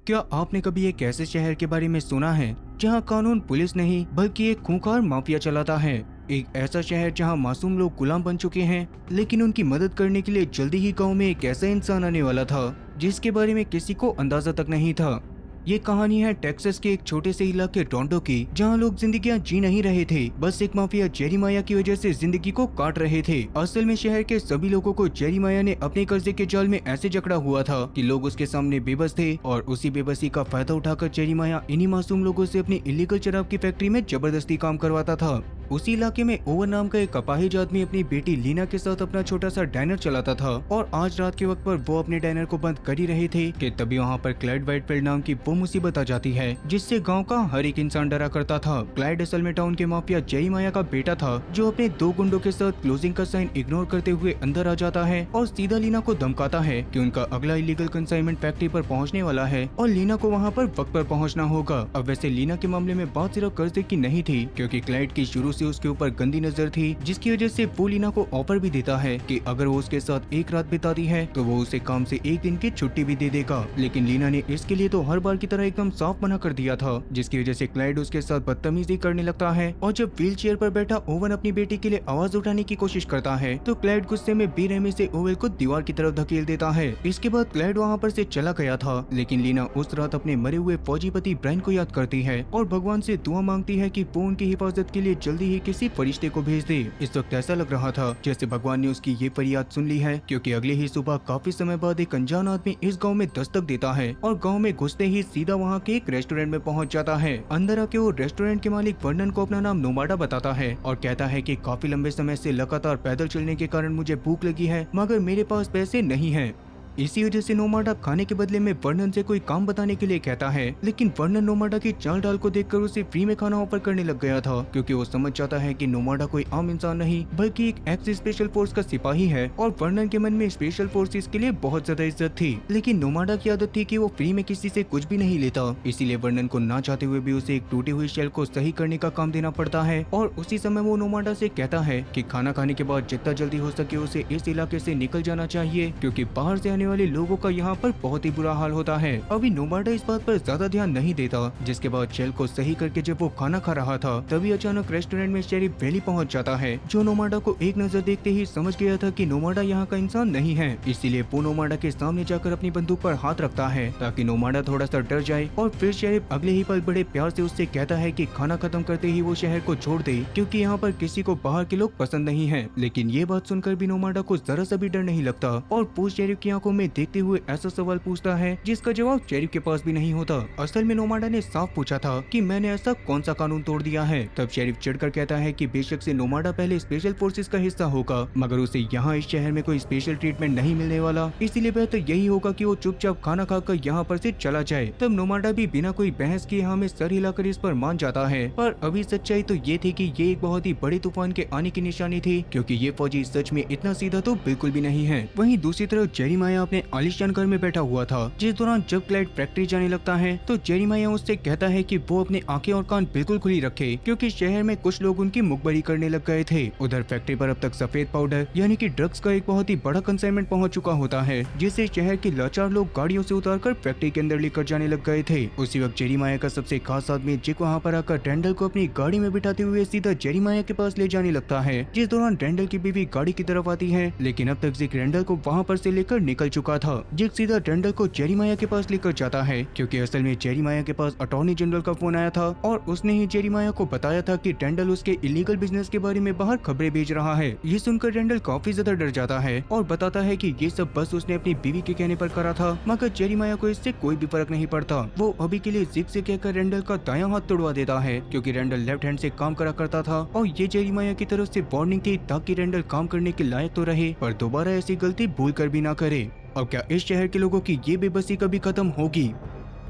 क्या आपने कभी एक ऐसे शहर के बारे में सुना है जहां कानून पुलिस नहीं बल्कि एक खूंखार माफिया चलाता है। एक ऐसा शहर जहां मासूम लोग गुलाम बन चुके हैं, लेकिन उनकी मदद करने के लिए जल्दी ही गांव में एक ऐसा इंसान आने वाला था जिसके बारे में किसी को अंदाजा तक नहीं था। ये कहानी है टेक्सास के एक छोटे से इलाके टोरंटो की, जहां लोग जिंदगियां जी नहीं रहे थे, बस एक माफिया जेरीमाया की वजह से जिंदगी को काट रहे थे। असल में शहर के सभी लोगों को जेरीमाया ने अपने कर्जे के जाल में ऐसे जकड़ा हुआ था कि लोग उसके सामने बेबस थे, और उसी बेबसी का फायदा उठाकर जेरीमाया इन्हीं मासूम लोगों से अपनी इलीगल शराब की फैक्ट्री में जबरदस्ती काम करवाता था। उसी इलाके में ओवन नाम का एक अपाहिज आदमी अपनी बेटी लीना के साथ अपना छोटा सा डाइनर चलाता था, और आज रात के वक्त पर वो अपने डाइनर को बंद कर ही रहे थे कि तभी वहाँ पर क्लाइड वाइटफील्ड नाम की वो मुसीबत आ जाती है जिससे गांव का हर एक इंसान डरा करता था। क्लाइड असल में टाउन के माफिया जेरीमाया का बेटा था, जो अपने दो गुंडों के साथ क्लोजिंग का साइन इग्नोर करते हुए अंदर आ जाता है और सीधा लीना को धमकाता है कि उनका अगला इलीगल कंसाइनमेंट फैक्ट्री पर पहुंचने वाला है और लीना को वहां पर वक्त पर पहुंचना होगा। अब वैसे लीना के मामले में बात सिर्फ कर्जे की नहीं थी, क्योंकि क्लाइड की शुरू से उसके ऊपर गंदी नजर थी, जिसकी वजह से वो लीना को ऑफर भी देता है कि अगर वो उसके साथ एक रात बिताती है तो वो उसे काम से एक दिन की छुट्टी भी दे देगा। लेकिन लीना ने इसके लिए तो हर बार की तरह एकदम साफ मना कर दिया था, जिसकी वजह से क्लाइड उसके साथ बदतमीजी करने लगता है। और जब व्हील चेयर पर बैठा ओवन अपनी बेटी के लिए आवाज उठाने की कोशिश करता है तो क्लाइड गुस्से में बेरहमी से ओवन को दीवार की तरफ धकेल देता है। इसके बाद क्लाइड वहाँ पर से चला गया था, लेकिन लीना उस रात अपने मरे हुए फौजी पति ब्रायन को याद करती है और भगवान से दुआ मांगती है कि वो उनकी हिफाजत के लिए जल्दी ही किसी फरिश्ते को भेज दे। इस वक्त ऐसा लग रहा था जैसे भगवान ने उसकी ये फरियाद सुन ली है, क्योंकि अगले ही सुबह काफी समय बाद एक अनजान आदमी इस गांव में दस्तक देता है और गांव में घुसते ही सीधा वहां के एक रेस्टोरेंट में पहुंच जाता है। अंदर आके वो रेस्टोरेंट के मालिक वर्णन को अपना नाम नोमाडा बताता है और कहता है कि काफी लंबे समय से लगातार पैदल चलने के कारण मुझे भूख लगी है, मगर मेरे पास पैसे नहीं है। इसी वजह से नोमाडा खाने के बदले में वर्णन से कोई काम बताने के लिए कहता है, लेकिन वर्णन नोमाडा की चाल ढाल को देखकर उसे फ्री में खाना ऑफर करने लग गया था, क्योंकि वो समझ जाता है कि नोमाडा कोई आम इंसान नहीं बल्कि एक एक्स स्पेशल फोर्स का सिपाही है, और वर्णन के मन में स्पेशल फोर्सेस के लिए बहुत ज्यादा इज्जत थी। लेकिन नोमाडा की आदत थी कि वो फ्री में किसी से कुछ भी नहीं लेता, इसीलिए वर्णन को ना चाहते हुए भी उसे एक टूटी हुई शेल को सही करने का काम देना पड़ता है। और उसी समय वो नोमाडा से कहता है कि खाना खाने के बाद जितना जल्दी हो सके उसे इस इलाके से निकल जाना चाहिए, क्योंकि बाहर से आने वाले लोगों का यहाँ पर बहुत ही बुरा हाल होता है। अभी नोमाडा इस बात पर ज्यादा ध्यान नहीं देता, जिसके बाद शेल को सही करके जब वो खाना खा रहा था तभी अचानक रेस्टोरेंट में शेरिफ वेली पहुंच जाता है, जो नोमाडा को एक नजर देखते ही समझ गया था कि नोमाडा यहाँ का इंसान नहीं है। इसीलिए वो नोमाडा के सामने जाकर अपनी बंदूक पर हाथ रखता है ताकि नोमाडा थोड़ा सा डर जाए, और फिर शेरिफ अगले ही पल बड़े प्यार से उससे कहता है कि खाना खत्म करते ही वो शहर को छोड़ दे, क्योंकि यहाँ पर किसी को बाहर के लोग पसंद नहीं है। लेकिन ये बात सुनकर भी नोमाडा को जरा सा भी डर नहीं लगता, और वो शेरिफ की आंखों में देखते हुए ऐसा सवाल पूछता है जिसका जवाब शेरिफ के पास भी नहीं होता। असल में नोमाडा ने साफ पूछा था कि मैंने ऐसा कौन सा कानून तोड़ दिया है। तब शेरिफ चिढ़कर कहता है कि बेशक से नोमाडा पहले स्पेशल फोर्सेस का हिस्सा होगा, मगर उसे यहाँ इस शहर में कोई स्पेशल ट्रीटमेंट नहीं मिलने वाला, इसीलिए बेहतर यही होगा कि वो चुपचाप खाना खाकर यहाँ पर से चला जाए। तब नोमाडा भी बिना कोई बहस किए हमें सर हिलाकर इस पर मान जाता है। पर अभी सच्चाई तो ये थी कि ये एक बहुत ही बड़े तूफान के आने की निशानी थी, क्योंकि ये फौजी सच में इतना सीधा तो बिल्कुल भी नहीं है। वहीं दूसरी तरफ जेरीमाया अपने आलिशान घर में बैठा हुआ था, जिस दौरान जब क्लाइड फैक्ट्री जाने लगता है तो जेरीमाया उससे कहता है कि वो अपने आंखें और कान बिल्कुल खुली रखे, क्योंकि शहर में कुछ लोग उनकी मुखबरी करने लग गए थे। उधर फैक्ट्री पर अब तक सफेद पाउडर यानी कि ड्रग्स का एक बहुत ही बड़ा कंसाइनमेंट पहुंच चुका होता है, जिसे शहर के लाचार लोग गाड़ियों से उतारकर फैक्ट्री के अंदर लेकर जाने लग गए थे। उसी वक्त जेरीमाया का सबसे खास आदमी जिक वहाँ पर आकर रैंडल को अपनी गाड़ी में बिठाते हुए सीधा जेरीमाया के पास ले जाने लगता है, जिस दौरान रैंडल की बीवी गाड़ी की तरफ आती है, लेकिन अब तक जिक रैंडल को वहाँ पर से लेकर निकल चुका था। जिक सीधा रैंडल को जेरीमाया के पास लेकर जाता है, क्योंकि असल में जेरीमाया के पास अटॉर्नी जनरल का फोन आया था और उसने ही जेरीमाया को बताया था कि रैंडल उसके इलीगल बिजनेस के बारे में बाहर खबरें भेज रहा है। ये सुनकर रैंडल काफी ज्यादा डर जाता है और बताता है कि ये सब बस उसने अपनी बीवी के कहने पर करा था, मगर जेरीमाया को इससे कोई भी फर्क नहीं पड़ता। वो अभी के लिए जिक से कहकर रैंडल का दायां हाथ तोड़वा देता है, क्योंकि रैंडल लेफ्ट हैंड से काम करा करता था, और ये जेरीमाया की तरफ से वार्निंग थी ताकि रैंडल काम करने के लायक तो रहे पर दोबारा ऐसी गलती भूल कर भी ना करे। अब क्या इस शहर के लोगों की ये बेबसी कभी खत्म होगी?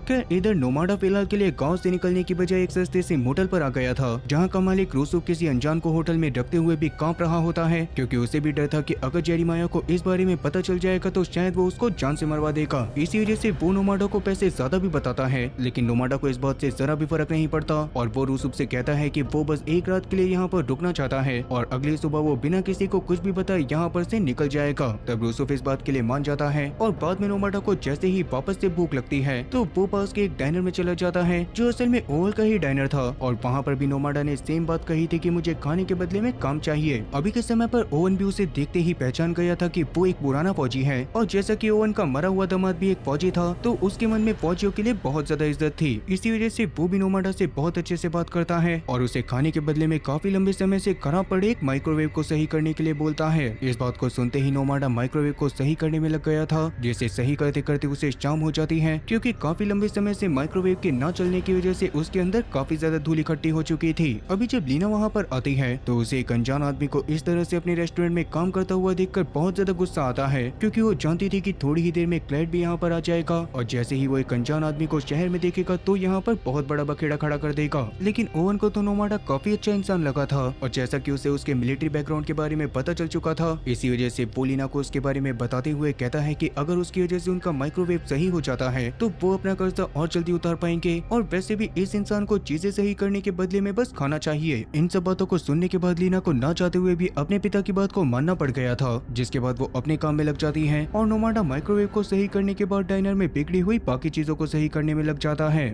खैर इधर नोमाडा फिलहाल के लिए गांव से निकलने की बजाय एक सस्ते से मोटल पर आ गया था, जहां का मालिक रूसो किसी अनजान को होटल में रखते हुए भी कांप रहा होता है, क्योंकि उसे भी डर था कि अगर जेरीमाया को इस बारे में पता चल जाएगा तो शायद वो उसको जान से मरवा देगा। इसी वजह से वो नोमाडा को पैसे ज्यादा भी बताता है, लेकिन नोमाडा को इस बात से जरा भी फर्क नहीं पड़ता और वो रूसो से कहता है कि वो बस एक रात के लिए यहाँ पर रुकना चाहता है और अगली सुबह वो बिना किसी को कुछ भी बताए यहाँ पर से निकल जाएगा। तब रूसो इस बात के लिए मान जाता है और बाद में नोमाडा को जैसे ही वापस से भूख लगती है तो वो पास के एक डाइनर में चला जाता है जो असल में ओवल का ही डाइनर था, और वहाँ पर भी नोमाडा ने सेम बात कही थी कि मुझे खाने के बदले में काम चाहिए। अभी के समय पर ओवन भी उसे देखते ही पहचान गया था कि वो एक पुराना फौजी है, और जैसा कि ओवन का मरा हुआ दामाद भी एक फौजी था तो उसके मन में फौजियों के लिए बहुत ज्यादा इज्जत थी। इसी वजह से वो भी नोमाडा से बहुत अच्छे से बात करता है और उसे खाने के बदले में काफी लंबे समय से खराब पड़े एक माइक्रोवेव को सही करने के लिए बोलता है। इस बात को सुनते ही नोमाडा माइक्रोवेव को सही करने में लग गया था, जिसे सही करते करते उसे शाम हो जाती है क्योंकि काफी लंबे समय से माइक्रोवेव के न चलने की वजह से उसके अंदर काफी ज्यादा धूल इकट्ठी हो चुकी थी। अभी जब लीना वहाँ पर आती है तो उसे एक अनजान आदमी को इस तरह से अपने रेस्टोरेंट में काम करता हुआ देखकर बहुत ज्यादा गुस्सा आता है, क्योंकि वो जानती थी कि थोड़ी ही देर में क्लाइड भी यहाँ पर आ जाएगा और जैसे ही वो एक अनजान आदमी को शहर में देखेगा तो यहाँ पर बहुत बड़ा बखेड़ा खड़ा कर देगा। लेकिन ओवन को तो नोमाडा काफी अच्छा इंसान लगा था, और जैसा कि उसे उसके मिलिट्री बैकग्राउंड के बारे में पता चल चुका था, इसी वजह से वो लीना को उसके बारे में बताते हुए कहता है कि अगर उसकी वजह से उनका माइक्रोवेव सही हो जाता है तो वो अपना कर्जा और जल्दी उतार पाएंगे, और वैसे भी इस इंसान को चीजें सही करने के बदले में बस खाना चाहिए। इन सब बातों को सुनने के बाद लीना को ना चाहते हुए भी अपने पिता की बात को मानना पड़ गया था, जिसके बाद वो अपने काम में लग जाती है और नोमाडा माइक्रोवेव को सही करने के बाद डाइनर में बिगड़ी हुई बाकी चीजों को सही करने में लग जाता है।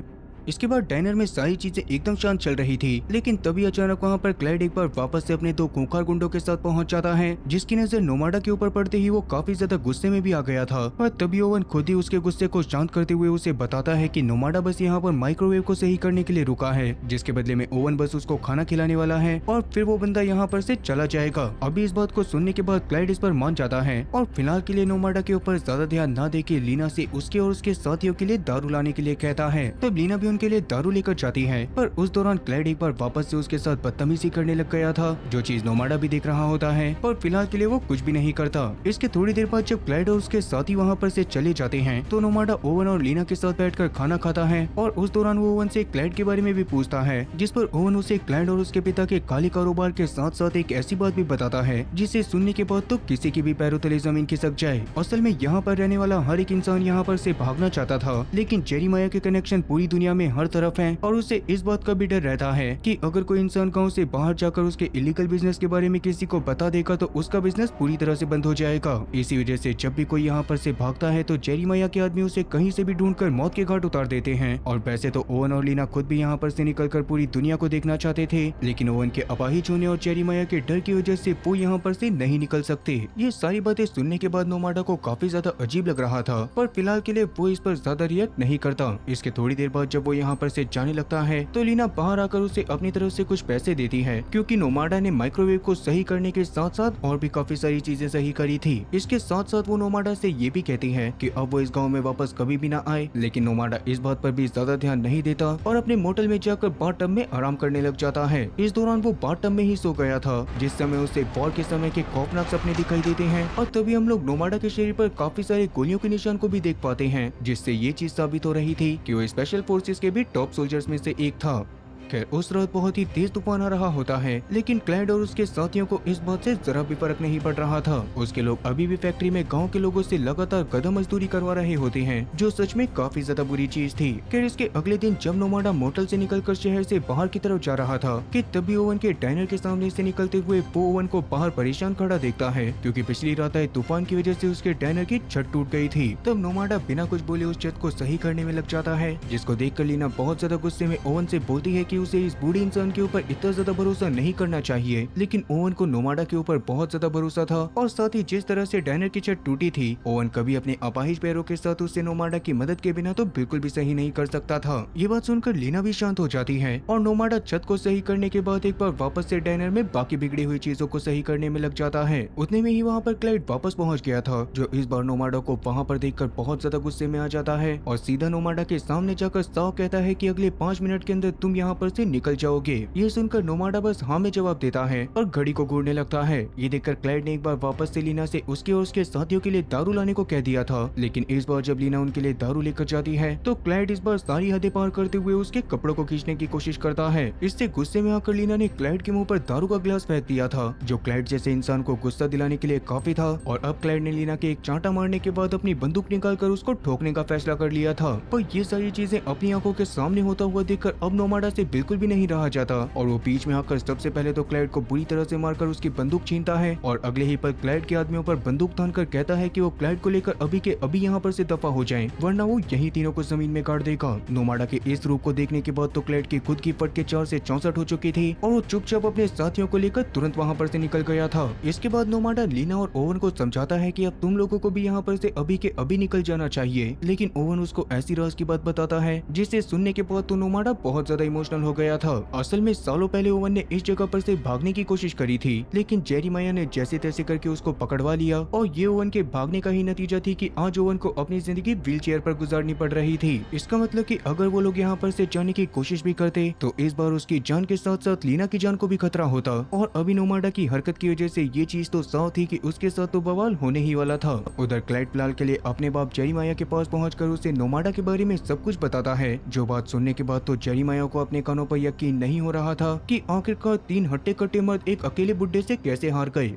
इसके बाद डाइनर में सारी चीजें एकदम शांत चल रही थी, लेकिन तभी अचानक वहाँ पर क्लाइड एक बार वापस से अपने दो खूंखार गुंडों के साथ पहुंच जाता है, जिसकी नजर नोमाडा के ऊपर पड़ते ही वो काफी ज्यादा गुस्से में भी आ गया था। और तभी ओवन खुद ही उसके गुस्से को शांत करते हुए उसे बताता है कि नोमाडा बस यहाँ पर माइक्रोवेव को सही करने के लिए रुका है, जिसके बदले में ओवन बस उसको खाना खिलाने वाला है और फिर वो बंदा यहाँ पर से चला जाएगा। अभी इस बात को सुनने के बाद क्लाइड इस पर मान जाता है और फिलहाल के लिए नोमाडा के ऊपर ज्यादा ध्यान न देके लीना से उसके और उसके साथियों के लिए दारू लाने के लिए कहता है। तब लीना भी उनके लिए दारू लेकर जाती है, पर उस दौरान क्लाइड एक बार वापस से उसके साथ बदतमीजी करने लग गया था, जो चीज नोमाडा भी देख रहा होता है, पर फिलहाल के लिए वो कुछ भी नहीं करता। इसके थोड़ी देर बाद जब क्लाइड और उसके साथी वहाँ पर से चले जाते हैं तो नोमाडा ओवन और लीना के साथ बैठकर खाना खाता है, और उस दौरान वो ओवन से क्लाइड के बारे में भी पूछता है, जिस पर ओवन उसे क्लाइड और उसके पिता के काले कारोबार के साथ साथ एक ऐसी बात भी बताता है जिसे सुनने के बाद तो किसी की भी पैरों तले जमीन खिसक जाए। असल में यहाँ पर रहने वाला हर एक इंसान यहाँ पर से भागना चाहता था, लेकिन जेरेमाया के कनेक्शन पूरी दुनिया में हर तरफ है और उसे इस बात का भी डर रहता है कि अगर कोई इंसान गांव से बाहर जाकर उसके इलीगल बिजनेस के बारे में किसी को बता देगा तो उसका बिजनेस पूरी तरह से बंद हो जाएगा। इसी वजह से जब भी कोई यहाँ पर से भागता है तो जेरेमाया के आदमी उसे कहीं से भी ढूंढकर मौत के घाट उतार देते हैं। और वैसे तो ओवन और लीना खुद भी यहाँ पर से निकलकर पूरी दुनिया को देखना चाहते थे, लेकिन ओवन के अपाहिज होने और जेरेमाया के डर की वजह से वो यहाँ पर से नहीं निकल सकते। ये सारी बातें सुनने के बाद नोमाडा को काफी ज्यादा अजीब लग रहा था, पर फिलहाल के लिए वो इस पर ज्यादा रिएक्ट नहीं करता। इसके थोड़ी देर बाद जब वो यहाँ पर से जाने लगता है तो लीना बाहर आकर उसे अपनी तरफ से कुछ पैसे देती है, क्योंकि नोमाडा ने माइक्रोवेव को सही करने के साथ साथ और भी काफी सारी चीजें सही करी थी। इसके साथ साथ वो नोमाडा से ये भी कहती है कि अब वो इस गांव में वापस कभी भी ना आए, लेकिन नोमाडा इस बात पर भी ज्यादा ध्यान नहीं देता और अपने मोटल में जाकर बाथटब में आराम करने लग जाता है। इस दौरान वो बाथटब में ही सो गया था, जिस समय उसे वॉर के समय के खौफनाक सपने दिखाई देते हैं, और तभी हम लोग नोमाडा के शरीर पर काफी सारे गोलियों के निशान को भी देख पाते हैं, जिससे ये चीज साबित हो रही थी कि वो स्पेशल फोर्सेस के भी टॉप सोल्जर्स में से एक था। खैर उस रात बहुत ही तेज तूफान आ रहा होता है, लेकिन क्लाइड और उसके साथियों को इस बात से जरा भी फर्क नहीं पड़ रहा था। उसके लोग अभी भी फैक्ट्री में गांव के लोगों से लगातार गधा मजदूरी करवा रहे होते हैं, जो सच में काफी ज्यादा बुरी चीज थी। खैर इसके अगले दिन जब नोमाडा मोटल से निकलकर शहर से बाहर की तरफ जा रहा था कि तभी ओवन के डाइनर के सामने से निकलते हुए वो ओवन को बाहर परेशान खड़ा देखता है, क्योंकि पिछली रात आए तूफान की वजह से उसके डाइनर की छत टूट गई थी। तब नोमाडा बिना कुछ बोले उस छत को सही करने में लग जाता है, जिसको देखकर लीना बहुत ज्यादा गुस्से में ओवन से बोलती है कि उसे इस बूढ़े इंसान के ऊपर इतना ज्यादा भरोसा नहीं करना चाहिए। लेकिन ओवन को नोमाडा के ऊपर बहुत ज्यादा भरोसा था, और साथ ही जिस तरह से डाइनर की छत टूटी थी, ओवन कभी अपने अपाहिज पैरों के साथ उससे नोमाडा की मदद के बिना तो बिल्कुल भी सही नहीं कर सकता था। ये बात सुनकर लीना भी शांत हो जाती है, और नोमाडा छत को सही करने के बाद एक बार वापस से डाइनर में बाकी बिगड़ी हुई चीजों को सही करने में लग जाता है। उतने में ही वहाँ पर क्लाइड वापस पहुँच गया था, जो इस बार नोमाडा को वहाँ पर देखकर बहुत ज्यादा गुस्से में आ जाता है और सीधा नोमाडा के सामने जाकर साफ कहता है कि अगले 5 मिनट के अंदर तुम यहाँ पर से निकल जाओगे। ये सुनकर नोमाडा बस हाँ में जवाब देता है और घड़ी को घूरने लगता है। ये देखकर क्लाइड ने एक बार वापस से लीना से उसके और उसके साथियों के लिए दारू लाने को कह दिया था, लेकिन इस बार जब लीना उनके लिए दारू लेकर जाती है तो क्लाइड इस बार सारी हदें पार करते हुए उसके कपड़ों को खींचने की कोशिश करता है। इससे गुस्से में आकर लीना ने क्लाइड के मुंह पर दारू का गिलास फेंक दिया था, जो क्लाइड जैसे इंसान को गुस्सा दिलाने के लिए काफी था। और अब क्लाइड ने लीना के एक चांटा मारने के बाद अपनी बंदूक निकालकर उसको ठोकने का फैसला कर लिया था। पर ये सारी चीजें अपनी आंखों के सामने होता हुआ देखकर अब नोमाडा से बिल्कुल भी नहीं रहा जाता और वो बीच में आकर सबसे पहले तो क्लाइड को बुरी तरह से मारकर उसकी बंदूक छीनता है और अगले ही पल क्लाइड के आदमियों पर बंदूक तानकर कहता है कि वो क्लाइड को लेकर अभी के अभी यहाँ पर से दफा हो जाएं, वरना वो यही तीनों को जमीन में गाड़ देगा। नोमाडा के इस रूप को देखने के बाद तो क्लाइड की खुद की फटके 4 से 64 हो चुकी थी और वो चुपचाप अपने साथियों को लेकर तुरंत वहाँ पर से निकल गया था। इसके बाद नोमाडा लीना और ओवन को समझाता है कि अब तुम लोगों को भी यहाँ पर से अभी के अभी निकल जाना चाहिए, लेकिन ओवन उसको ऐसी राज की बात बताता है जिसे सुनने के बाद तो नोमाडा बहुत ज्यादा इमोशनल हो गया था। असल में सालों पहले ओवन ने इस जगह पर से भागने की कोशिश करी थी, लेकिन जेरेमाया ने जैसे तैसे करके उसको पकड़वा लिया और ये ओवन के भागने का ही नतीजा थी कि आज ओवन को अपनी जिंदगी व्हील चेयर पर गुजारनी पड़ रही थी। इसका मतलब कि अगर वो लोग यहाँ पर से जाने की कोशिश भी करते तो इस बार उसकी जान के साथ साथ लीना की जान को भी खतरा होता और अभी नोमाडा की हरकत की वजह से ये चीज तो साफ थी कि उसके साथ तो बवाल होने ही वाला था। उधर क्लाइड फिलहाल के लिए अपने बाप जेरेमाया के पास पहुंचकर उसे नोमाडा के बारे में सब कुछ बताता है। जो बात सुनने के बाद तो जेरेमाया को अपने कानों पर यकीन नहीं हो रहा था कि आखिरकार 3 हट्टे कट्टे मर्द एक अकेले बुड्ढे से कैसे हार गए।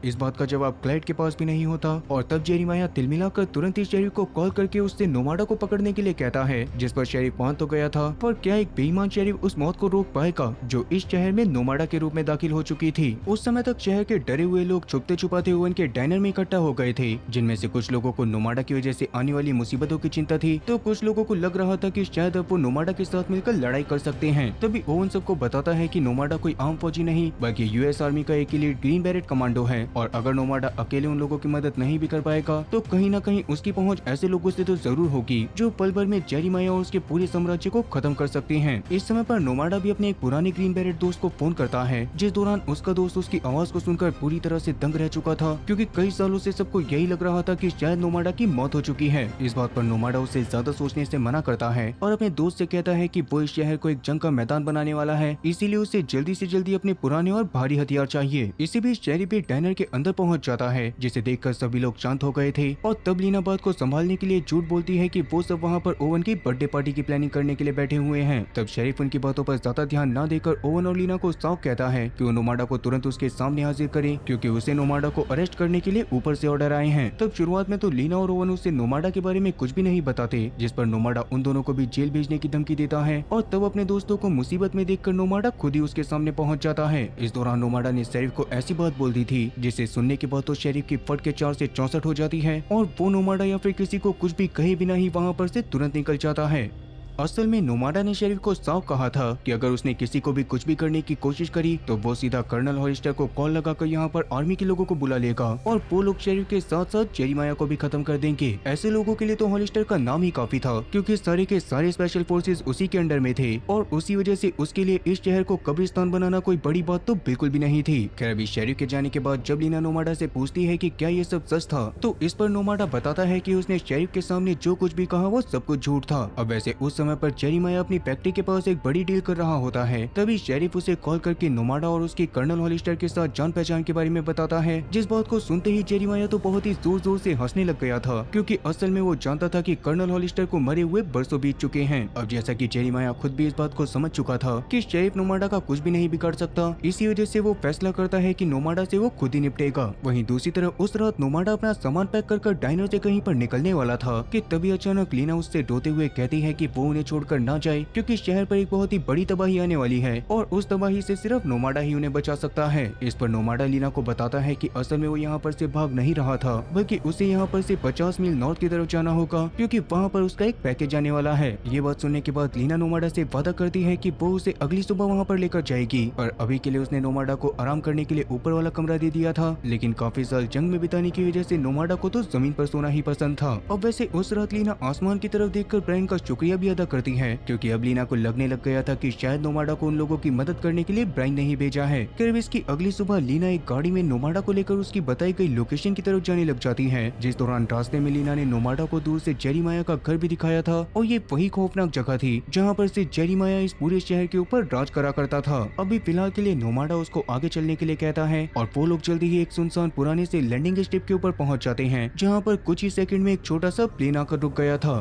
इस बात का जवाब क्लाइड के पास भी नहीं होता और तब जेरेमाया तिलमिलाकर तुरंत ही शेरिफ को कॉल करके उससे नोमाडा को पकड़ने के लिए कहता है, जिस पर शेरिफ मान तो गया था, पर क्या एक बेईमान शेरिफ उस मौत को रोक पाएगा जो इस शहर में नोमाडा के रूप में दाखिल हो चुकी थी। उस समय तक शहर के डरे हुए लोग छुपते छुपाते हुए उनके डाइनर में इकट्ठा हो गए थे, जिनमें से कुछ लोगों को नोमाडा की वजह से आने वाली मुसीबतों की चिंता थी तो कुछ लोगों को लग रहा था कि शायद अब वो नोमाडा के साथ मिलकर लड़ाई कर सकते हैं। तभी ओवन सबको बताता है कि नोमाडा कोई आम फौजी नहीं बल्कि यूएस आर्मी का एक एलीट ग्रीन बैरेट कमांडो है और अगर नोमाडा अकेले उन लोगों की मदद नहीं भी कर पाएगा तो कहीं न कहीं उसकी पहुंच ऐसे लोगों से तो जरूर होगी जो पल भर में जेरेमाया और उसके पूरे साम्राज्य को खत्म कर सकते हैं। इस समय पर नोमाडा भी अपने एक पुराने ग्रीन बैरेट दोस्त को फोन करता है, जिस दौरान उसका दोस्त उसकी आवाज को सुनकर पूरी तरह से दंग रह चुका था, क्योंकि कई सालों से सबको यही लग रहा था कि शायद नोमाडा की मौत हो चुकी है। इस बात पर नोमाडा उसे ज्यादा सोचने से मना करता है और अपने दोस्त से कहता है कि वो इस शहर को एक जंग का मैदान बनाने वाला है, इसीलिए उसे जल्दी से जल्दी अपने पुराने और भारी हथियार चाहिए। इसी बीच शेरिफ भी डाइनर के अंदर पहुंच जाता है, जिसे देखकर सभी लोग शांत हो गए थे और तब लीना बात को संभालने के लिए झूठ बोलती है कि वो सब वहाँ पर ओवन की बर्थडे पार्टी की प्लानिंग करने के लिए बैठे हुए हैं। तब शेरिफ उनकी बातों पर ज्यादा ध्यान न देकर ओवन और लीना को साफ कहता है कि वो नोमाडा को तुरंत उसके सामने हाजिर करे, क्योंकि उसे नोमाडा को अरेस्ट करने के लिए ऊपर से ऑर्डर आए हैं। तब शुरुआत में तो लीना और ओवन उसे नोमाडा के बारे में कुछ भी नहीं बताते, जिस पर नोमाडा उन दोनों को भी जेल भेजने की धमकी देता है और तब अपने दोस्तों को मुसीबत में देखकर नोमाडा खुद ही उसके सामने पहुंच जाता है। इस दौरान नोमाडा ने शेरिफ को ऐसी बात बोल दी थी जिसे सुनने के बाद तो शेरिफ की फट के 4 से 64 हो जाती है और वो नोमाडा या फिर किसी को कुछ भी कहे बिना ही वहाँ पर से तुरंत निकल जाता है। असल में नोमाडा ने शेरिफ को साफ कहा था कि अगर उसने किसी को भी कुछ भी करने की कोशिश करी तो वो सीधा कर्नल हॉलिस्टर को कॉल लगाकर यहाँ पर आर्मी के लोगों को बुला लेगा और वो लोग शेरिफ के साथ साथ जेरेमाया को भी खत्म कर देंगे। ऐसे लोगों के लिए तो हॉलिस्टर का नाम ही काफी था, क्योंकि सारे के सारे स्पेशल फोर्सेस उसी के अंडर में थे और उसी वजह से उसके लिए इस शहर को कब्रिस्तान बनाना कोई बड़ी बात तो बिल्कुल भी नहीं थी। खैर अभी शेरिफ के जाने के बाद जब लीना नोमाडा से पूछती है कि क्या ये सब सच था, तो इस पर नोमाडा बताता है कि उसने शेरिफ के सामने जो कुछ भी कहा वो सब कुछ झूठ था। अब वैसे उस समय पर जेरेमाया अपनी फैक्ट्री के पास एक बड़ी डील कर रहा होता है, तभी शेरिफ उसे कॉल करके नोमाडा और उसके कर्नल हॉलिस्टर के साथ जान पहचान के बारे में बताता है, जिस बात को सुनते ही जेरेमाया तो बहुत ही जोर जोर से हंसने लग गया था, क्योंकि असल में वो जानता था कि कर्नल हॉलिस्टर को मरे हुए बरसों बीत चुके हैं। अब जैसा कि जेरेमाया खुद भी इस बात को समझ चुका था कि शेरिफ नोमाडा का कुछ भी नहीं बिगाड़ सकता, इसी वजह से वो फैसला करता है कि नोमाडा से वो खुद ही निपटेगा। वहीं दूसरी तरफ उस रात नोमाडा अपना सामान पैक कर डाइनर से कहीं पर निकलने वाला था कि तभी अचानक लीना उससे रोते हुए कहती है कि वो उन्हें छोड़कर ना जाए, क्योंकि शहर पर एक बहुत ही बड़ी तबाही आने वाली है और उस तबाही से सिर्फ नोमाडा ही उन्हें बचा सकता है। इस पर नोमाडा लीना को बताता है कि असल में वो यहाँ पर से भाग नहीं रहा था, बल्कि उसे यहाँ पर से 50 मील नॉर्थ की तरफ जाना होगा, क्योंकि वहाँ पर उसका एक पैकेज आने वाला है। ये बात सुनने के बाद लीना नोमाडा से वादा करती है कि वो उसे अगली सुबह वहाँ पर लेकर जाएगी, और अभी के लिए उसने नोमाडा को आराम करने के लिए ऊपर वाला कमरा दे दिया था, लेकिन काफी साल जंग में बिताने की वजह से नोमाडा को तो जमीन पर सोना ही पसंद था। अब वैसे उस रात लीना आसमान की तरफ देखकर ब्रायन का शुक्रिया भी अदा करती है, क्योंकि अब लीना को लगने लग गया था कि शायद नोमाडा को उन लोगों की मदद करने के लिए ब्रायन नहीं भेजा है। फिर इसकी अगली सुबह लीना एक गाड़ी में नोमाडा को लेकर उसकी बताई गई लोकेशन की तरफ जाने लग जाती है, जिस दौरान रास्ते में लीना ने नोमाडा को दूर से जेरेमाया का घर भी दिखाया था, और ये वही खौफनाक जगह थी जहाँ पर से जेरेमाया इस पूरे शहर के ऊपर राज करा करता था। अभी फिलहाल के लिए नोमाडा उसको आगे चलने के लिए कहता है और वो लोग जल्दी ही एक सुनसान पुराने से लैंडिंग स्ट्रिप के ऊपर पहुँच जाते हैं, जहाँ पर कुछ ही सेकंड में एक छोटा सा प्लेन आकर रुक गया था।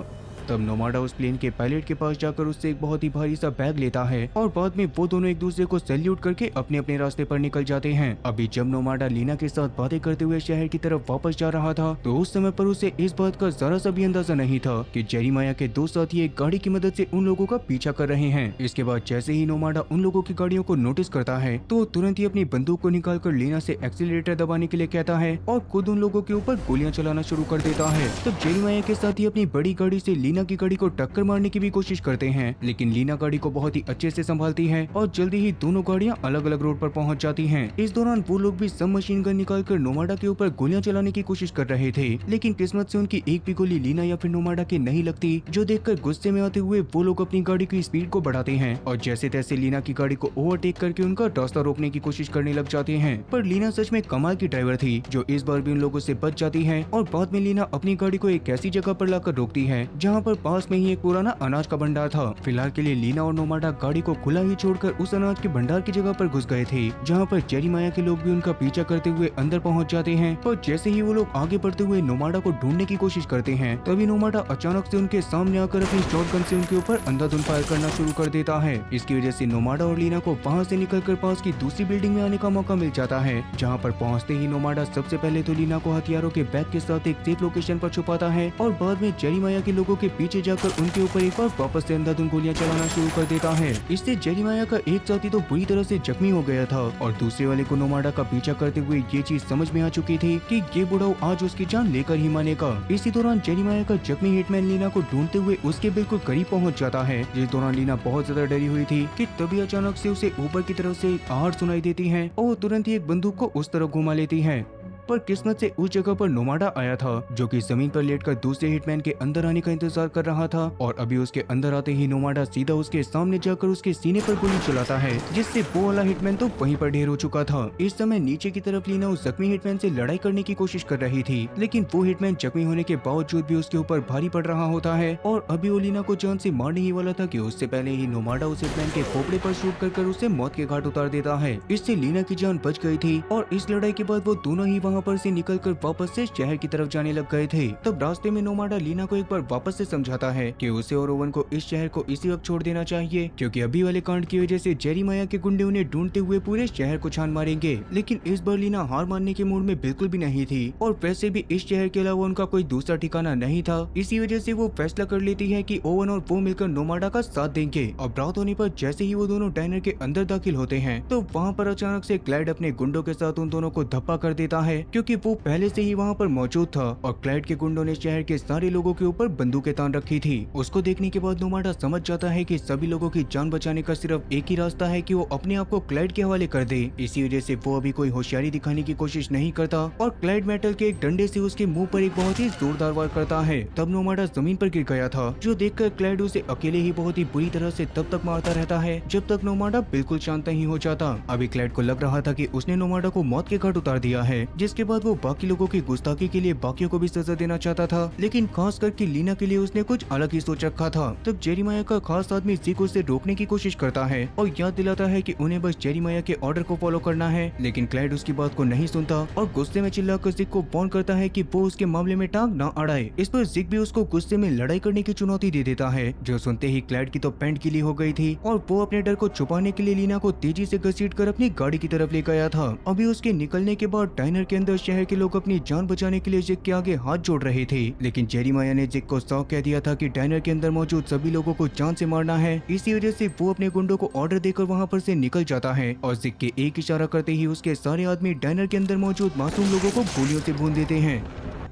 तब नोमाडा उस प्लेन के पायलट के पास जाकर उससे एक बहुत ही भारी सा बैग लेता है और बाद में वो दोनों एक दूसरे को सैल्यूट करके अपने अपने रास्ते पर निकल जाते हैं। अभी जब नोमाडा लीना के साथ बातें करते हुए शहर की तरफ वापस जा रहा था तो उस समय पर उसे इस बात का जरा सा भी अंदाजा नहीं था कि जेरिमाया के दो साथी एक गाड़ी की मदद से उन लोगों का पीछा कर रहे हैं। इसके बाद जैसे ही नोमाडा उन लोगों की गाड़ियों को नोटिस करता है तो तुरंत ही अपनी बंदूक को निकालकर लीना से एक्सीलरेटर दबाने के लिए कहता है और खुद उन लोगों के ऊपर गोलियां चलाना शुरू कर देता है। तब जेरिमाया के साथी अपनी बड़ी गाड़ी से लीना की गाड़ी को टक्कर मारने की भी कोशिश करते हैं, लेकिन लीना गाड़ी को बहुत ही अच्छे से संभालती है और जल्दी ही दोनों गाड़ियां अलग अलग रोड पर पहुंच जाती हैं। इस दौरान वो लोग भी सब मशीन गन निकालकर नोमाडा के ऊपर गोलियां चलाने की कोशिश कर रहे थे, लेकिन किस्मत से उनकी एक भी गोली लीना या फिर नोमाडा की नहीं लगती, जो देखकर गुस्से में आते हुए वो लोग अपनी गाड़ी की स्पीड को बढ़ाते हैं और जैसे तैसे लीना की गाड़ी को ओवरटेक करके उनका रास्ता रोकने की कोशिश करने लग जाते हैं। पर लीना सच में कमाल की ड्राइवर थी जो इस बार भी उन लोगों से बच जाती है और बाद में लीना अपनी गाड़ी को एक ऐसी जगह पर लाकर रोकती है जहाँ पर पास में ही एक पुराना अनाज का भंडार था। फिलहाल के लिए लीना और नोमाडा गाड़ी को खुला ही छोड़कर उस अनाज के भंडार की जगह पर घुस गए थे, जहाँ पर जेरिमाया के लोग भी उनका पीछा करते हुए अंदर पहुँच जाते हैं। पर जैसे ही वो लोग आगे बढ़ते हुए नोमाडा को ढूंढने की कोशिश करते हैं तभी नोमाडा अचानक से उनके सामने आकर अपनी शॉटगन से उनके ऊपर अंधाधुंध फायर करना शुरू कर देता है। इसकी वजह से नोमाडा और लीना को वहाँ से निकलकर पास की दूसरी बिल्डिंग में आने का मौका मिल जाता है, जहाँ पर पहुँचते ही नोमाडा सबसे पहले तो लीना को हथियारों के बैग के साथ एक सेफ लोकेशन पर छुपाता है और बाद में जेरिमाया के लोगों के पीछे जाकर उनके ऊपर एक बार वापस से अंधाधुंध गोलियां चलाना शुरू कर देता है। इससे जेरिमाया का एक साथी तो बुरी तरह से जख्मी हो गया था और दूसरे वाले को नोमाडा का पीछा करते हुए ये चीज समझ में आ चुकी थी कि ये बुढ़ाऊ आज उसकी जान लेकर ही मानेगा। इसी दौरान जेरिमाया का जख्मी हिटमैन लीना को ढूंढते हुए उसके बिल्कुल करीब पहुंच जाता है, जिस दौरान लीना बहुत ज्यादा डरी हुई थी कि तभी अचानक से उसे ऊपर की तरफ से आहट सुनाई देती है और तुरंत ही एक बंदूक को उस तरफ घुमा लेती है। पर किस्मत से उस जगह पर नोमाडा आया था जो कि जमीन पर लेटकर दूसरे हिटमैन के अंदर आने का इंतजार कर रहा था और अभी उसके अंदर आते ही नोमाडा सीधा उसके सामने जाकर उसके सीने पर गोली चलाता है, जिससे वो वाला हिटमैन तो वहीं पर ढेर हो चुका था। इस समय नीचे की तरफ लीना उस जख्मी हिटमैन से लड़ाई करने की कोशिश कर रही थी, लेकिन वो हिटमैन जख्मी होने के बावजूद भी उसके ऊपर भारी पड़ रहा होता है और अभी वो लीना को जान से मारने ही वाला था कि उससे पहले ही नोमाडा उस हिटमैन के खोपड़े पर शूट कर उसे मौत के घाट उतार देता है। इससे लीना की जान बच गई थी और इस लड़ाई के बाद वो दोनों ही वहाँ पर से निकलकर वापस से शहर की तरफ जाने लग गए थे। तब रास्ते में नोमाडा लीना को एक बार वापस से समझाता है कि उसे और ओवन को इस शहर को इसी वक्त छोड़ देना चाहिए, क्योंकि अभी वाले कांड की वजह से जेरिमाया के गुंडे उन्हें ढूंढते हुए पूरे शहर को छान मारेंगे। लेकिन इस बार लीना हार मानने के मूड में बिल्कुल भी नहीं थी और वैसे भी इस शहर के अलावा उनका कोई दूसरा ठिकाना नहीं था। इसी वजह से वो फैसला कर लेती है कि ओवन और वो मिलकर नोमाडा का साथ देंगे। अब रात होने पर जैसे ही वो दोनों डायनर के अंदर दाखिल होते हैं तो वहाँ पर अचानक से क्लाइड अपने गुंडों के साथ उन दोनों को धप्पा कर देता है, क्योंकि वो पहले से ही वहाँ पर मौजूद था और क्लाइड के गुंडों ने शहर के सारे लोगों के ऊपर बंदूकें तान रखी थी। उसको देखने के बाद नोमाडा समझ जाता है कि सभी लोगों की जान बचाने का सिर्फ एक ही रास्ता है कि वो अपने आप को क्लाइड के हवाले कर दे। इसी वजह से वो अभी कोई होशियारी दिखाने की कोशिश नहीं करता और क्लाइड मेटल के एक डंडे से उसके मुंह पर एक बहुत ही जोरदार वार करता है। तब नोमाडा जमीन पर गिर गया था, जो देखकर क्लाइड उसे अकेले ही बहुत ही बुरी तरह से तब तक मारता रहता है जब तक नोमाडा बिल्कुल शांत नहीं हो जाता। अभी क्लाइड को लग रहा था कि उसने नोमाडा को मौत के घाट उतार दिया है, जिसके बाद वो बाकी लोगों की गुस्ताखी के लिए बाकियों को भी सजा देना चाहता था, लेकिन खास करके लीना के लिए उसने कुछ अलग ही सोच रखा था। तब जेरिमाया का खास आदमी जिक उसे रोकने की कोशिश करता है और याद दिलाता है कि उन्हें बस जेरिमाया के ऑर्डर को फॉलो करना है, लेकिन क्लाइड उसकी बात को नहीं सुनता और गुस्से में चिल्लाकर जिक को वार्न करता है कि वो उसके मामले में टांग न अड़ाए। इस पर जिक भी उसको गुस्से में लड़ाई करने की चुनौती दे देता है, जो सुनते ही क्लाइड की तो पैंट गीली हो गई थी और वो अपने डर को छुपाने के लिए लीना को तेजी से घसीटकर अपनी गाड़ी की तरफ ले गया था। अभी उसके निकलने के बाद डायनर के अंदर शहर के लोग अपनी जान बचाने के लिए जिक के आगे हाथ जोड़ रहे थे, लेकिन जेरिमाया ने जिक को साफ कह दिया था कि डायनर के अंदर मौजूद सभी लोगों को जान से मारना है। इसी वजह से वो अपने गुंडों को ऑर्डर देकर वहाँ पर से निकल जाता है और जिक के एक इशारा करते ही उसके सारे आदमी डायनर के अंदर मौजूद मासूम लोगों को गोलियों से भून देते हैं।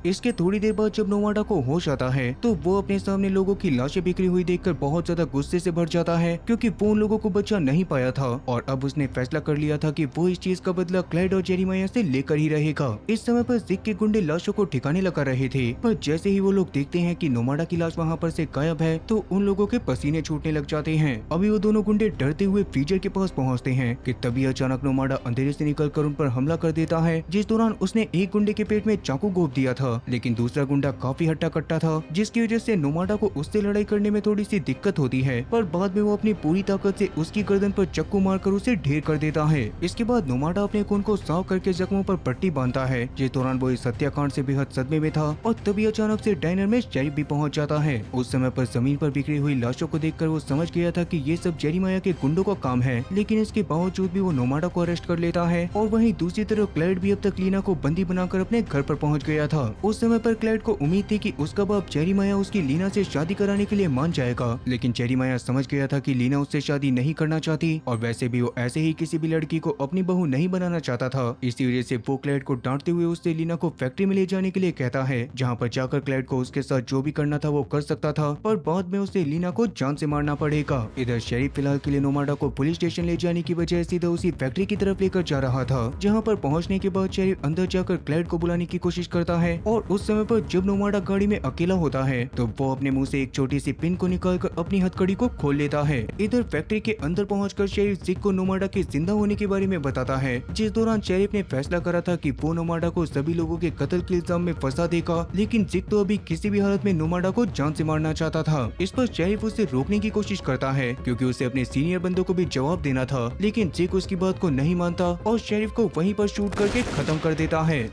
इसके थोड़ी देर बाद जब नोमाडा को होश आता है तो वो अपने सामने लोगों की लाशें बिखरी हुई देखकर बहुत ज्यादा गुस्से से भर जाता है, क्योंकि वो उन लोगों को बचा नहीं पाया था और अब उसने फैसला कर लिया था कि वो इस चीज का बदला क्लाइड और जेरिमाया से लेकर ही रहेगा। इस समय पर जिक के गुंडे लाशों को ठिकाने लगा रहे थे, पर जैसे ही वो लोग देखते हैं कि नोमाडा की लाश वहाँ पर से गायब है तो उन लोगों के पसीने छूटने लग जाते हैं। अभी वो दोनों गुंडे डरते हुए फ्रीजर के पास पहुँचते हैं कि तभी अचानक नोमाडा अंधेरे से निकल कर उन पर हमला कर देता है, जिस दौरान उसने एक गुंडे के पेट में चाकू घोंप दिया था था, लेकिन दूसरा गुंडा काफी हट्टा कट्टा था, जिसकी वजह से नोमाडा को उससे लड़ाई करने में थोड़ी सी दिक्कत होती है। पर बाद में वो अपनी पूरी ताकत से उसकी गर्दन पर चक्कू मारकर उसे ढेर कर देता है। इसके बाद नोमाडा अपने खून को साफ करके जख्मों पर पट्टी बांधता है। जिस दौरान वो इस हत्याकांड से बेहद सदमे में था और तभी अचानक से डाइनर में शेरिफ भी पहुंच जाता है। उस समय पर जमीन पर बिखरी हुई लाशों को देखकर वो समझ गया था कि ये सब जेरेमाया के गुंडों का काम है, लेकिन इसके बावजूद भी वो नोमाडा को अरेस्ट कर लेता है। और वहीं दूसरी तरफ क्लाइड भी अब तक लीना को बंदी बनाकर अपने घर पर पहुंच गया था। उस समय पर क्लाइड को उम्मीद थी कि उसका बाप जेरेमाया उसकी लीना से शादी कराने के लिए मान जाएगा, लेकिन जेरेमाया समझ गया था कि लीना उससे शादी नहीं करना चाहती और वैसे भी वो ऐसे ही किसी भी लड़की को अपनी बहू नहीं बनाना चाहता था। इसी वजह से वो क्लाइड को डांटते हुए उससे लीना को फैक्ट्री में ले जाने के लिए कहता है, जहाँ पर जाकर क्लाइड को उसके साथ जो भी करना था वो कर सकता था, पर बाद में उसे लीना को जान से मारना पड़ेगा। इधर शेरिफ फिलहाल के लिए नोमाडा को पुलिस स्टेशन ले जाने की बजाय सीधा उसी फैक्ट्री की तरफ लेकर जा रहा था, जहाँ पर पहुँचने के बाद शेरिफ अंदर जाकर क्लाइड को बुलाने की कोशिश करता है। और उस समय पर जब नोमाडा गाड़ी में अकेला होता है तो वो अपने मुंह से एक छोटी सी पिन को निकालकर अपनी हथकड़ी को खोल लेता है। इधर फैक्ट्री के अंदर पहुंचकर शेरिफ जिक को नोमाडा के जिंदा होने के बारे में बताता है, जिस दौरान शेरिफ ने फैसला करा था कि वो नोमाडा को सभी लोगों के कत्ल के इल्जाम में फंसा देगा, लेकिन जिक तो अभी किसी भी हालत में नोमाडा को जान से मारना चाहता था। इस पर शेरिफ उसे रोकने की कोशिश करता है, क्योंकि उसे अपने सीनियर बंदों को भी जवाब देना था, लेकिन जिक उसकी बात को नहीं मानता और शेरिफ को वहीं पर शूट करके खत्म कर देता है।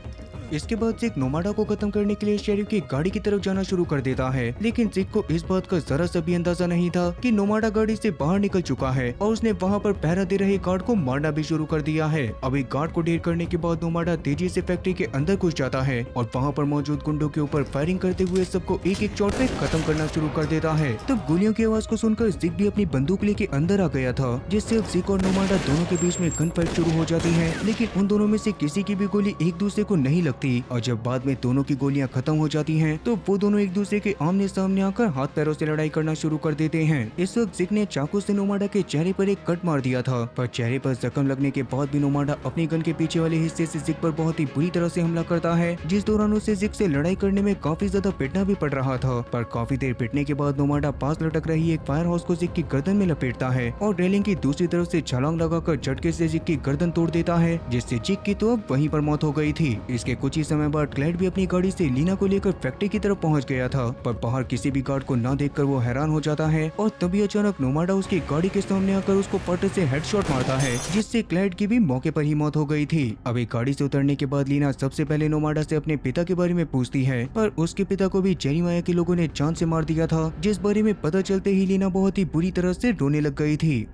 इसके बाद जिक नोमाडा को खत्म करने के लिए शेरिफ की गाड़ी की तरफ जाना शुरू कर देता है, लेकिन जिक को इस बात का जरा सा भी अंदाजा नहीं था कि नोमाडा गाड़ी से बाहर निकल चुका है और उसने वहां पर पहरा दे रहे गार्ड को मारना भी शुरू कर दिया है। अभी गार्ड को ढेर करने के बाद नोमाडा तेजी से फैक्ट्री के अंदर घुस जाता है और वहाँ पर मौजूद गुंडों के ऊपर फायरिंग करते हुए सबको एक एक चोट पे खत्म करना शुरू कर देता है। तब गोलियों की आवाज को सुनकर जिक भी अपनी बंदूक लेके अंदर आ गया था, जिससे अब जिक और नोमाडा दोनों के बीच में गन फाइट शुरू हो जाती है, लेकिन उन दोनों में से किसी की भी गोली एक दूसरे को नहीं लगती और जब बाद में दोनों की गोलियां खत्म हो जाती हैं, तो वो दोनों एक दूसरे के आमने सामने आकर हाथ पैरों से लड़ाई करना शुरू कर देते हैं। इस वक्त जिक ने चाकू से नोमाडा के चेहरे पर एक कट मार दिया था, पर चेहरे पर जख्म लगने के बाद भी नोमाडा अपनी गन के पीछे वाले हिस्से से जिक पर बहुत ही बुरी तरह से हमला करता है, जिस दौरान उसे जिक से लड़ाई करने में काफी ज्यादा पिटना भी पड़ रहा था। पर काफी देर पिटने के बाद नोमाडा पास लटक रही एक फायर हाउस को जिक की गर्दन में लपेटता है और रेलिंग की दूसरी तरफ से छलांग लगाकर झटके से जिक की गर्दन तोड़ देता है, जिससे जिक की तो अब वहीं पर मौत हो गई थी। इसके कुछ ही समय बाद क्लाइड भी अपनी गाड़ी से लीना को लेकर फैक्ट्री की तरफ पहुंच गया था, पर बाहर किसी भी गार्ड को न देखकर वो हैरान हो जाता है और तभी अचानक नोमाडा उसकी गाड़ी के सामने आकर उसको पट्टे से हेडशॉट मारता है, जिससे क्लाइड की भी मौके पर ही मौत हो गई थी। अभी गाड़ी से उतरने के बाद लीना सबसे पहले नोमाडा से अपने पिता के बारे में पूछती है, पर उसके पिता को भी जेरेमाया के लोगों ने जान से मार दिया था, जिस बारे में पता चलते ही लीना बहुत ही बुरी तरह से रोने लग गई थी।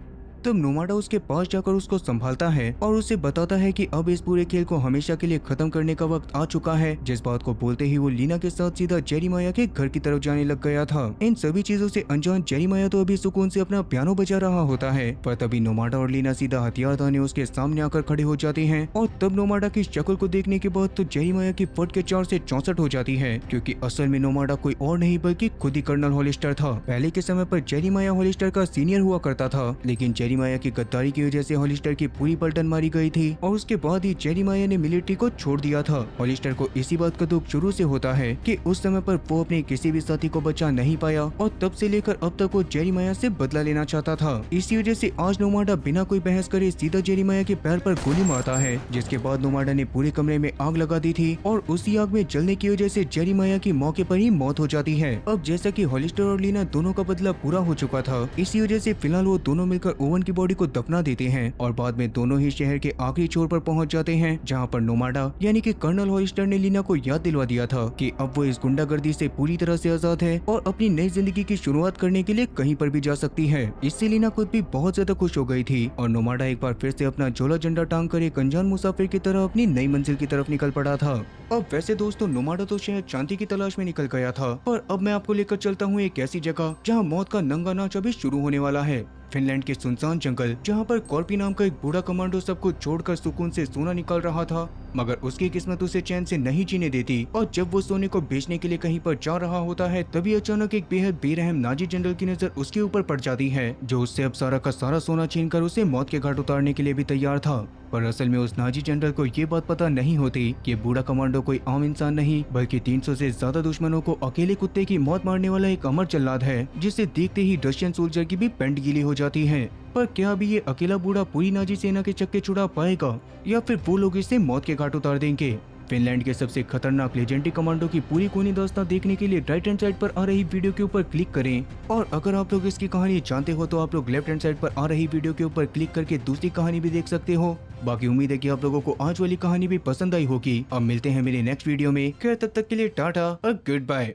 तब नोमाडा उसके पास जाकर उसको संभालता है और उसे बताता है कि अब इस पूरे खेल को हमेशा के लिए खत्म करने का वक्त आ चुका है, जिस बात को बोलते ही वो लीना के साथ सीधा जेरेमाया के घर की तरफ जाने लग गया था। इन सभी चीजों से अनजान जेरेमाया तो अभी सुकून से अपना पियानो बजा रहा होता है, पर तभी नोमाडा और लीना सीधा हथियार ताने उसके सामने आकर खड़े हो जाते हैं और तब नोमाडा की शक्ल को देखने के बाद तो जेरेमाया की फट के 4 से 64 हो जाती है, क्योंकि असल में नोमाडा कोई और नहीं बल्कि खुद ही कर्नल हॉलिस्टर था। पहले के समय पर जेरेमाया हॉलिस्टर का सीनियर हुआ करता था, लेकिन जेरेमाया की गद्दारी की वजह से हॉलिस्टर की पूरी पलटन मारी गई थी और उसके बाद ही जेरेमाया ने मिलिट्री को छोड़ दिया था। हॉलिस्टर को इसी बात का दुख शुरू से होता है कि उस समय पर वो अपने किसी भी साथी को बचा नहीं पाया और तब से लेकर अब तक वो जेरेमाया से बदला लेना चाहता था। इसी वजह से आज नोमाडा बिना कोई बहस करे सीधा जेरेमाया के पैर पर गोली मारता है, जिसके बाद नोमाडा ने पूरे कमरे में आग लगा दी थी और उसी आग में जलने की वजह से जेरेमाया की मौके पर ही मौत हो जाती है। अब जैसा कि हॉलिस्टर और लीना दोनों का बदला पूरा हो चुका था, इसी वजह से फिलहाल वो दोनों मिलकर ओवन की बॉडी को दफना देते हैं और बाद में दोनों ही शहर के आखिरी छोर पर पहुंच जाते हैं, जहां पर नोमाडा यानी कि कर्नल हॉलिस्टर ने लीना को याद दिलवा दिया था कि अब वो इस गुंडागर्दी से पूरी तरह से आजाद है और अपनी नई जिंदगी की शुरुआत करने के लिए कहीं पर भी जा सकती है। इससे लीना खुद भी बहुत ज्यादा खुश हो गई थी और नोमाडा एक बार फिर से अपना झोला झंडा टांग कर एक अनजान मुसाफिर की तरह अपनी नई मंजिल की तरफ निकल पड़ा था। अब वैसे दोस्तों नोमाडा तो शायद शांति की तलाश में निकल गया था, पर अब मैं आपको लेकर चलता हूँ एक ऐसी जगह जहाँ मौत का नंगा नाच अभी शुरू होने वाला है। फिनलैंड के सुनसान जंगल, जहाँ पर कॉर्पी नाम का एक बूढ़ा कमांडो सबको छोड़कर सुकून से सोना निकाल रहा था, मगर उसकी किस्मत उसे चैन से नहीं जीने देती और जब वो सोने को बेचने के लिए कहीं पर जा रहा होता है, तभी अचानक एक बेहद बेरहम नाजी जनरल की नजर उसके ऊपर पड़ जाती है, जो उससे अब सारा का सारा सोना छीनकर उसे मौत के घाट उतारने के लिए भी तैयार था। पर असल में उस नाजी जनरल को ये बात पता नहीं होती कि बूढ़ा कमांडो कोई आम इंसान नहीं, बल्कि 300 से ज्यादा दुश्मनों को अकेले कुत्ते की मौत मारने वाला एक अमर जल्लाद है, जिसे देखते ही रशियन सोल्जर की भी पैंट गीली हो जाती है। पर क्या अभी ये अकेला बूढ़ा पूरी नाजी सेना के चक्के छुड़ा पाएगा या फिर वो लोग इसे मौत के घाट उतार देंगे? फिनलैंड के सबसे खतरनाक लेजेंडरी कमांडो की पूरी कहानी दास्तां देखने के लिए राइट हैंड साइड पर आ रही वीडियो के ऊपर क्लिक करें। और अगर आप लोग इसकी कहानी जानते हो तो आप लोग लेफ्ट हैंड साइड पर आ रही वीडियो के ऊपर क्लिक करके दूसरी कहानी भी देख सकते हो। बाकी उम्मीद है कि आप लोगों को आज वाली कहानी भी पसंद आई होगी। अब मिलते हैं मेरे नेक्स्ट वीडियो में। खैर तब तक के लिए टाटा और गुड बाय।